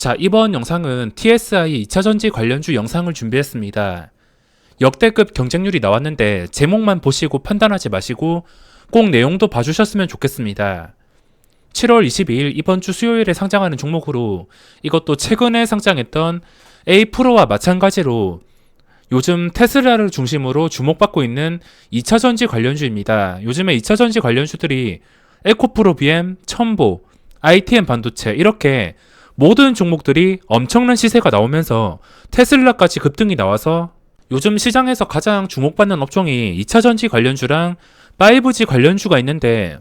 자, 이번 영상은 TSI 2차전지 관련주 영상을 준비했습니다. 역대급 경쟁률이 나왔는데 제목만 보시고 판단하지 마시고 꼭 내용도 봐주셨으면 좋겠습니다. 7월 22일 이번 주 수요일에 상장하는 종목으로 이것도 최근에 상장했던 A-프로와 마찬가지로 요즘 테슬라를 중심으로 주목받고 있는 2차전지 관련주입니다. 요즘에 2차전지 관련주들이 에코프로 BM, 첨보, ITM 반도체 이렇게 모든 종목들이 엄청난 시세가 나오면서 테슬라까지 급등이 나와서 요즘 시장에서 가장 주목받는 업종이 2차전지 관련주랑 5G 관련주가 있는데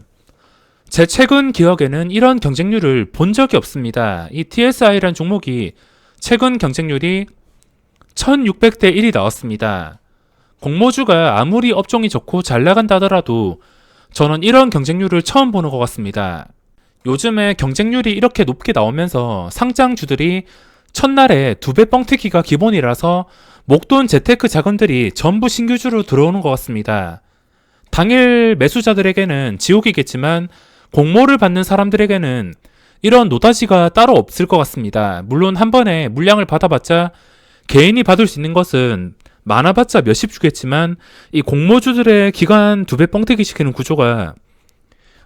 제 최근 기억에는 이런 경쟁률을 본 적이 없습니다. 이 TSI라는 종목이 최근 경쟁률이 1600대 1이 나왔습니다. 공모주가 아무리 업종이 좋고 잘 나간다 하더라도 저는 이런 경쟁률을 처음 보는 것 같습니다. 요즘에 경쟁률이 이렇게 높게 나오면서 상장주들이 첫날에 2배 뻥튀기가 기본이라서 목돈 재테크 자금들이 전부 신규주로 들어오는 것 같습니다. 당일 매수자들에게는 지옥이겠지만 공모를 받는 사람들에게는 이런 노다지가 따로 없을 것 같습니다. 물론 한 번에 물량을 받아봤자 개인이 받을 수 있는 것은 많아봤자 몇십 주겠지만 이 공모주들의 기간 2배 뻥튀기 시키는 구조가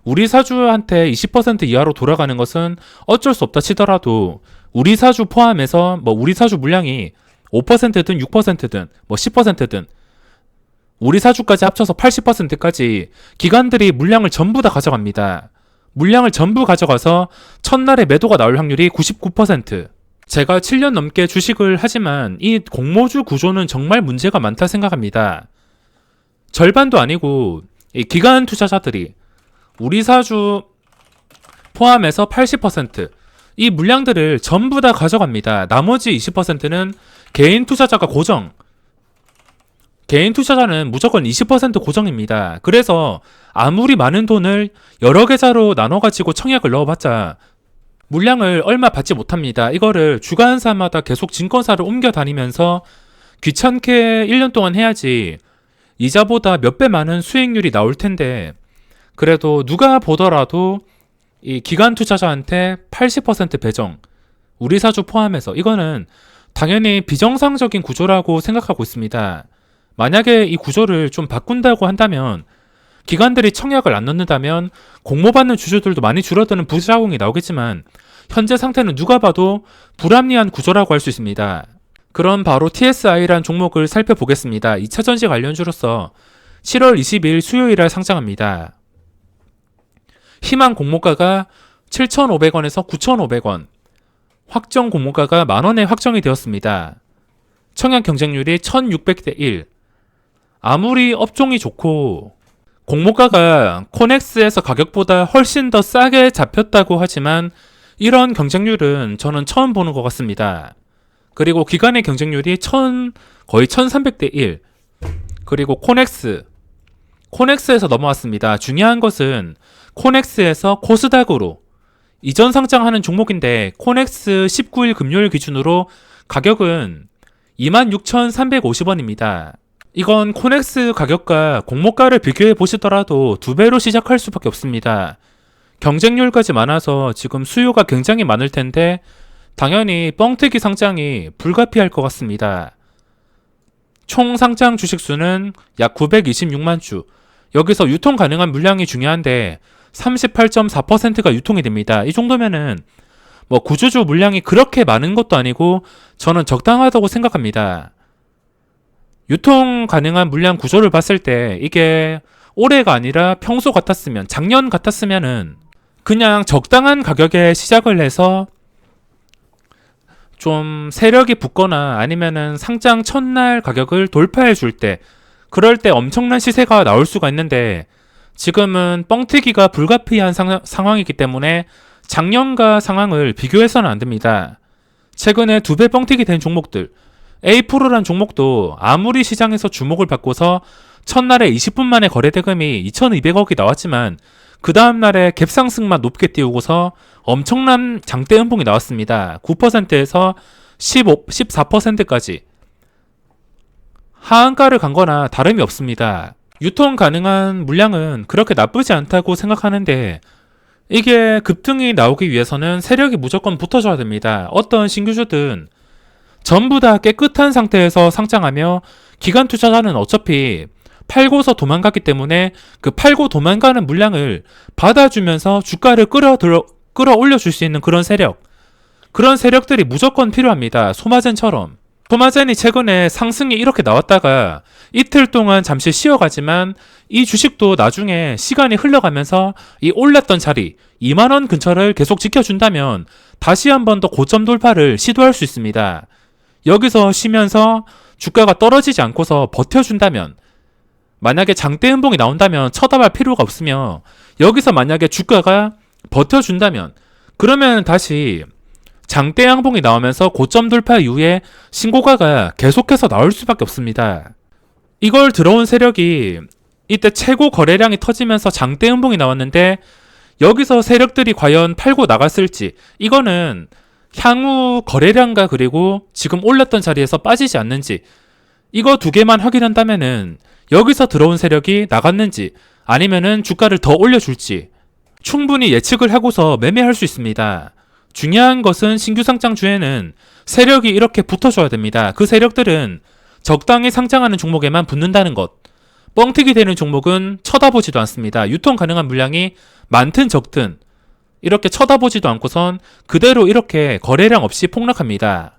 우리 사주한테 20% 이하로 돌아가는 것은 어쩔 수 없다 치더라도 우리 사주 포함해서 우리 사주 물량이 5%든 6%든 10%든 우리 사주까지 합쳐서 80%까지 기관들이 물량을 전부 다 가져갑니다. 물량을 전부 가져가서 첫날에 매도가 나올 확률이 99%. 제가 7년 넘게 주식을 하지만 이 공모주 구조는 정말 문제가 많다 생각합니다. 절반도 아니고 이 기관 투자자들이 우리 사주 포함해서 80% 이 물량들을 전부 다 가져갑니다. 나머지 20%는 개인 투자자가 고정. 개인 투자자는 무조건 20% 고정입니다. 그래서 아무리 많은 돈을 여러 계좌로 나눠가지고 청약을 넣어봤자 물량을 얼마 받지 못합니다. 이거를 주간사마다 계속 증권사를 옮겨 다니면서 귀찮게 1년 동안 해야지 이자보다 몇 배 많은 수익률이 나올 텐데 그래도 누가 보더라도 이 기관 투자자한테 80% 배정, 우리 사주 포함해서 이거는 당연히 비정상적인 구조라고 생각하고 있습니다. 만약에 이 구조를 좀 바꾼다고 한다면 기관들이 청약을 안 넣는다면 공모받는 주주들도 많이 줄어드는 부작용이 나오겠지만 현재 상태는 누가 봐도 불합리한 구조라고 할 수 있습니다. 그럼 바로 TSI라는 종목을 살펴보겠습니다. 2차전지 관련주로서 7월 20일 수요일에 상장합니다. 희망 공모가가 7,500원에서 9,500원, 확정 공모가가 만원에 확정이 되었습니다. 청약 경쟁률이 1600대 1. 아무리 업종이 좋고 공모가가 코넥스에서 가격보다 훨씬 더 싸게 잡혔다고 하지만 이런 경쟁률은 저는 처음 보는 것 같습니다. 그리고 기간의 경쟁률이 거의 1300대 1. 그리고 코넥스에서 넘어왔습니다. 중요한 것은 코넥스에서 코스닥으로 이전 상장하는 종목인데 코넥스 19일 금요일 기준으로 가격은 26,350원입니다. 이건 코넥스 가격과 공모가를 비교해 보시더라도 2배로 시작할 수밖에 없습니다. 경쟁률까지 많아서 지금 수요가 굉장히 많을 텐데 당연히 뻥튀기 상장이 불가피할 것 같습니다. 총 상장 주식수는 약 926만 주. 여기서 유통 가능한 물량이 중요한데 38.4%가 유통이 됩니다. 이 정도면은 구주주 물량이 그렇게 많은 것도 아니고 저는 적당하다고 생각합니다. 유통 가능한 물량 구조를 봤을 때 이게 올해가 아니라 평소 같았으면 작년 같았으면은 그냥 적당한 가격에 시작을 해서 좀 세력이 붙거나 아니면은 상장 첫날 가격을 돌파해 줄 때 그럴 때 엄청난 시세가 나올 수가 있는데 지금은 뻥튀기가 불가피한 상황이기 때문에 작년과 상황을 비교해서는 안 됩니다. 최근에 2배 뻥튀기 된 종목들 A-프로란 종목도 아무리 시장에서 주목을 받고서 첫날에 20분 만에 거래대금이 2200억이 나왔지만 그 다음날에 갭상승만 높게 띄우고서 엄청난 장대 음봉이 나왔습니다. 9%에서 14%까지 하한가를 간 거나 다름이 없습니다. 유통 가능한 물량은 그렇게 나쁘지 않다고 생각하는데 이게 급등이 나오기 위해서는 세력이 무조건 붙어줘야 됩니다. 어떤 신규주든 전부 다 깨끗한 상태에서 상장하며 기관 투자자는 어차피 팔고서 도망갔기 때문에 그 팔고 도망가는 물량을 받아주면서 주가를 끌어올려 줄 수 있는 그런 세력들이 무조건 필요합니다. 소마젠처럼. 소마젠이 최근에 상승이 이렇게 나왔다가 이틀 동안 잠시 쉬어가지만 이 주식도 나중에 시간이 흘러가면서 이 올랐던 자리 2만원 근처를 계속 지켜준다면 다시 한 번 더 고점 돌파를 시도할 수 있습니다. 여기서 쉬면서 주가가 떨어지지 않고서 버텨준다면, 만약에 장대 음봉이 나온다면 쳐다볼 필요가 없으며, 여기서 만약에 주가가 버텨준다면 그러면 다시 장대 양봉이 나오면서 고점 돌파 이후에 신고가가 계속해서 나올 수밖에 없습니다. 이걸 들어온 세력이 이때 최고 거래량이 터지면서 장대 음봉이 나왔는데, 여기서 세력들이 과연 팔고 나갔을지, 이거는 향후 거래량과 그리고 지금 올랐던 자리에서 빠지지 않는지, 이거 두 개만 확인한다면은 여기서 들어온 세력이 나갔는지 아니면은 주가를 더 올려줄지 충분히 예측을 하고서 매매할 수 있습니다. 중요한 것은 신규 상장주에는 세력이 이렇게 붙어줘야 됩니다. 그 세력들은 적당히 상장하는 종목에만 붙는다는 것. 뻥튀기 되는 종목은 쳐다보지도 않습니다. 유통 가능한 물량이 많든 적든 이렇게 쳐다보지도 않고선 그대로 이렇게 거래량 없이 폭락합니다.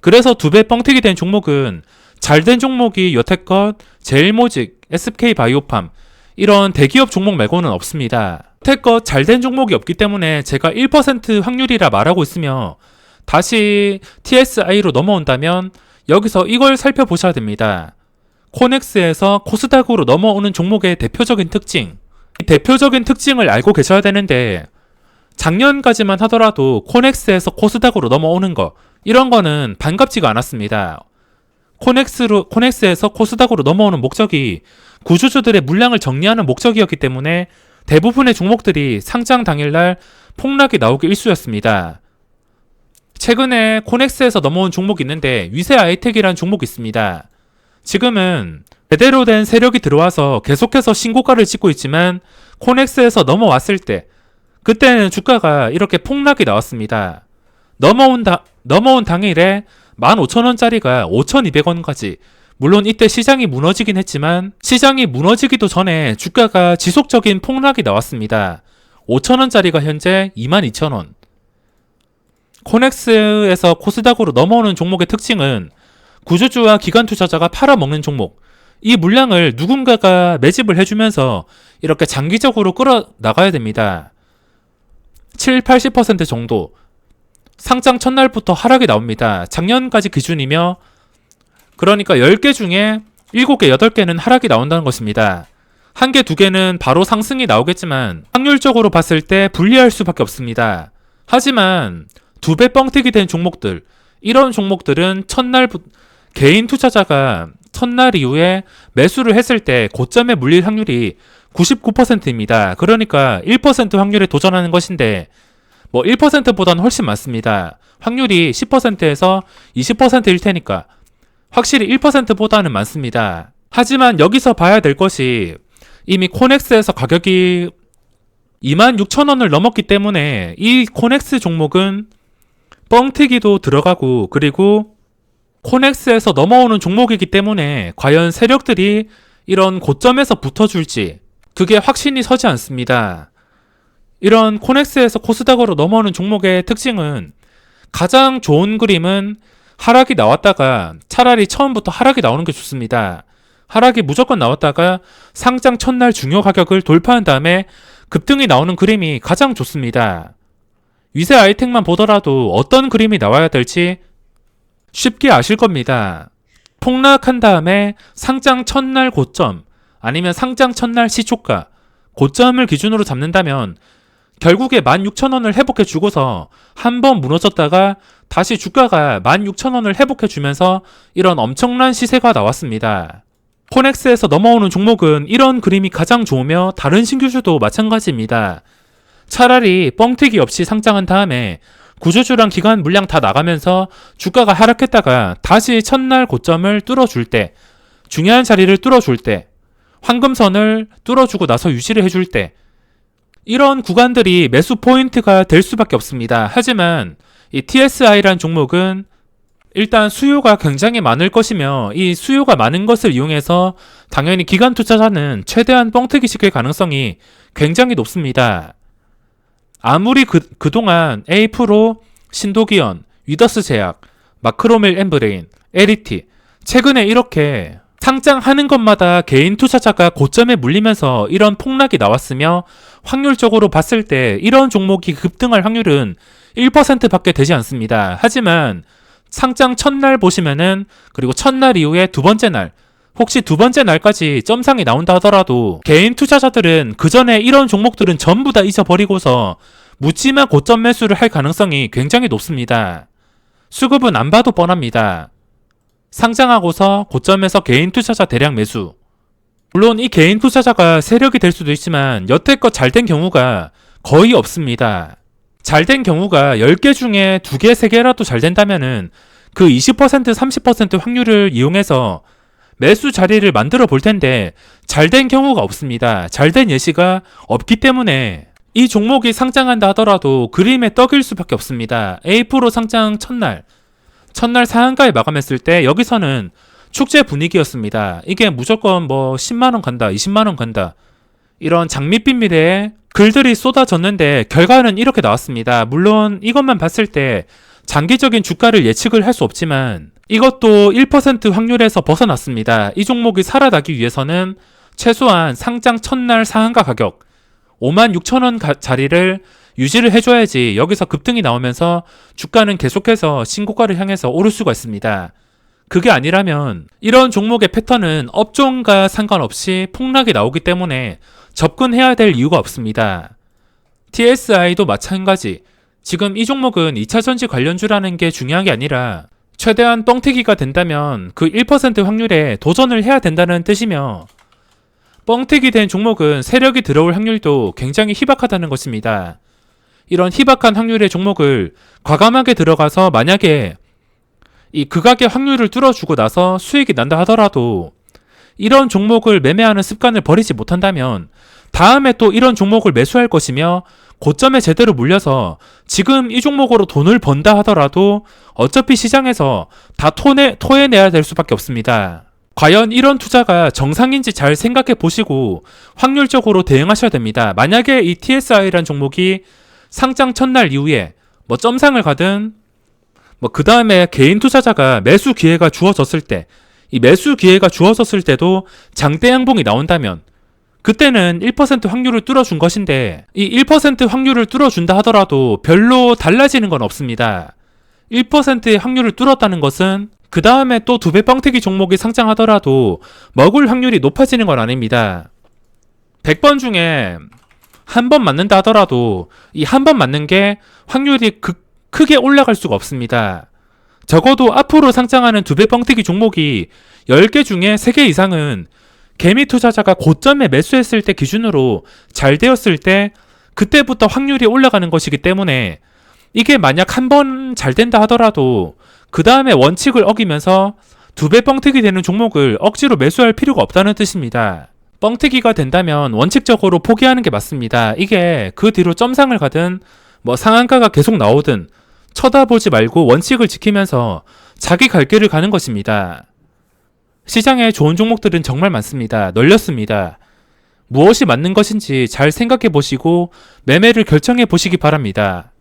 그래서 두 배 뻥튀기 된 종목은 잘된 종목이 여태껏 제일모직, SK바이오팜 이런 대기업 종목 말고는 없습니다. 여태껏 잘된 종목이 없기 때문에 제가 1% 확률이라 말하고 있으며, 다시 TSI로 넘어온다면 여기서 이걸 살펴보셔야 됩니다. 코넥스에서 코스닥으로 넘어오는 종목의 대표적인 특징. 이 대표적인 특징을 알고 계셔야 되는데, 작년까지만 하더라도 코넥스에서 코스닥으로 넘어오는 거, 이런 거는 반갑지가 않았습니다. 코넥스에서 코스닥으로 넘어오는 목적이 구주주들의 물량을 정리하는 목적이었기 때문에 대부분의 종목들이 상장 당일날 폭락이 나오기 일쑤였습니다. 최근에 코넥스에서 넘어온 종목이 있는데 위세 아이텍이라는 종목이 있습니다. 지금은 제대로 된 세력이 들어와서 계속해서 신고가를 찍고 있지만, 코넥스에서 넘어왔을 때 그때는 주가가 이렇게 폭락이 나왔습니다. 넘어온 당일에 15,000원짜리가 5,200원까지, 물론 이때 시장이 무너지긴 했지만 시장이 무너지기도 전에 주가가 지속적인 폭락이 나왔습니다. 5,000원짜리가 현재 22,000원. 코넥스에서 코스닥으로 넘어오는 종목의 특징은 구주주와 기관 투자자가 팔아먹는 종목, 이 물량을 누군가가 매집을 해주면서 이렇게 장기적으로 끌어나가야 됩니다. 70-80% 정도 상장 첫날부터 하락이 나옵니다. 작년까지 기준이며, 그러니까 10개 중에 7개, 8개는 하락이 나온다는 것입니다. 1개, 2개는 바로 상승이 나오겠지만 확률적으로 봤을 때 불리할 수밖에 없습니다. 하지만 2배 뻥튀기 된 종목들, 이런 종목들은 개인 투자자가 첫날 이후에 매수를 했을 때 고점에 물릴 확률이 99%입니다. 그러니까 1% 확률에 도전하는 것인데, 1%보다는 훨씬 많습니다. 확률이 10%에서 20%일 테니까 확실히 1%보다는 많습니다. 하지만 여기서 봐야 될 것이, 이미 코넥스에서 가격이 26,000원을 넘었기 때문에 이 코넥스 종목은 뻥튀기도 들어가고, 그리고 코넥스에서 넘어오는 종목이기 때문에 과연 세력들이 이런 고점에서 붙어줄지 그게 확신이 서지 않습니다. 이런 코넥스에서 코스닥으로 넘어오는 종목의 특징은, 가장 좋은 그림은 하락이 나왔다가 차라리 처음부터 하락이 나오는 게 좋습니다. 하락이 무조건 나왔다가 상장 첫날 중요 가격을 돌파한 다음에 급등이 나오는 그림이 가장 좋습니다. 위세 아이텍만 보더라도 어떤 그림이 나와야 될지 쉽게 아실 겁니다. 폭락한 다음에 상장 첫날 고점, 아니면 상장 첫날 시초가, 고점을 기준으로 잡는다면 결국에 16,000원을 회복해 주고서 한번 무너졌다가 다시 주가가 16,000원을 회복해 주면서 이런 엄청난 시세가 나왔습니다. 코넥스에서 넘어오는 종목은 이런 그림이 가장 좋으며, 다른 신규주도 마찬가지입니다. 차라리 뻥튀기 없이 상장한 다음에 구주주랑 기관 물량 다 나가면서 주가가 하락했다가 다시 첫날 고점을 뚫어줄 때, 중요한 자리를 뚫어줄 때, 황금선을 뚫어주고 나서 유지를 해줄 때, 이런 구간들이 매수 포인트가 될 수밖에 없습니다. 하지만 이 TSI라는 종목은 일단 수요가 굉장히 많을 것이며 이 수요가 많은 것을 이용해서 당연히 기관 투자자는 최대한 뻥튀기 시킬 가능성이 굉장히 높습니다. 아무리 그동안 A-프로, 신도기현, 위더스제약, 마크로밀 엠브레인, LET 최근에 이렇게 상장하는 것마다 개인 투자자가 고점에 물리면서 이런 폭락이 나왔으며 확률적으로 봤을 때 이런 종목이 급등할 확률은 1%밖에 되지 않습니다. 하지만 상장 첫날 보시면은 그리고 첫날 이후에 두 번째 날 혹시 두 번째 날까지 점상이 나온다 하더라도 개인 투자자들은 그 전에 이런 종목들은 전부 다 잊어버리고서 묻지마 고점 매수를 할 가능성이 굉장히 높습니다. 수급은 안 봐도 뻔합니다. 상장하고서 고점에서 개인 투자자 대량 매수. 물론 이 개인 투자자가 세력이 될 수도 있지만 여태껏 잘 된 경우가 거의 없습니다. 잘 된 경우가 10개 중에 2개, 3개라도 잘 된다면은 그 20%, 30% 확률을 이용해서 매수 자리를 만들어 볼 텐데 잘 된 경우가 없습니다. 잘 된 예시가 없기 때문에 이 종목이 상장한다 하더라도 그림의 떡일 수밖에 없습니다. A-프로 상장 첫날 상한가에 마감했을 때 여기서는 축제 분위기였습니다. 이게 무조건 뭐 10만원 간다, 20만원 간다 이런 장밋빛 미래에 글들이 쏟아졌는데 결과는 이렇게 나왔습니다. 물론 이것만 봤을 때 장기적인 주가를 예측을 할 수 없지만 이것도 1% 확률에서 벗어났습니다. 이 종목이 살아나기 위해서는 최소한 상장 첫날 상한가 가격 56,000원 자리를 유지를 해줘야지 여기서 급등이 나오면서 주가는 계속해서 신고가를 향해서 오를 수가 있습니다. 그게 아니라면 이런 종목의 패턴은 업종과 상관없이 폭락이 나오기 때문에 접근해야 될 이유가 없습니다. TSI도 마찬가지. 지금 이 종목은 2차전지 관련주라는 게 중요한 게 아니라 최대한 뻥튀기가 된다면 그 1% 확률에 도전을 해야 된다는 뜻이며 뻥튀기 된 종목은 세력이 들어올 확률도 굉장히 희박하다는 것입니다. 이런 희박한 확률의 종목을 과감하게 들어가서 만약에 이 극악의 확률을 뚫어주고 나서 수익이 난다 하더라도 이런 종목을 매매하는 습관을 버리지 못한다면 다음에 또 이런 종목을 매수할 것이며 고점에 제대로 물려서 지금 이 종목으로 돈을 번다 하더라도 어차피 시장에서 다 토해내야 될 수밖에 없습니다. 과연 이런 투자가 정상인지 잘 생각해 보시고 확률적으로 대응하셔야 됩니다. 만약에 이 TSI라는 종목이 상장 첫날 이후에 뭐 점상을 가든 뭐 그 다음에 개인 투자자가 매수 기회가 주어졌을 때 이 매수 기회가 주어졌을 때도 장대 양봉이 나온다면 그때는 1% 확률을 뚫어준 것인데 이 1% 확률을 뚫어준다 하더라도 별로 달라지는 건 없습니다. 1%의 확률을 뚫었다는 것은 그 다음에 또 2배 뻥튀기 종목이 상장하더라도 먹을 확률이 높아지는 건 아닙니다. 100번 중에 한 번 맞는다 하더라도 이 한 번 맞는 게 확률이 크게 올라갈 수가 없습니다. 적어도 앞으로 상장하는 2배 뻥튀기 종목이 10개 중에 3개 이상은 개미 투자자가 고점에 매수했을 때 기준으로 잘 되었을 때 그때부터 확률이 올라가는 것이기 때문에 이게 만약 한 번 잘 된다 하더라도 그 다음에 원칙을 어기면서 2배 뻥튀기 되는 종목을 억지로 매수할 필요가 없다는 뜻입니다. 뻥튀기가 된다면 원칙적으로 포기하는 게 맞습니다. 이게 그 뒤로 점상을 가든 뭐 상한가가 계속 나오든 쳐다보지 말고 원칙을 지키면서 자기 갈 길을 가는 것입니다. 시장에 좋은 종목들은 정말 많습니다. 널렸습니다. 무엇이 맞는 것인지 잘 생각해 보시고 매매를 결정해 보시기 바랍니다.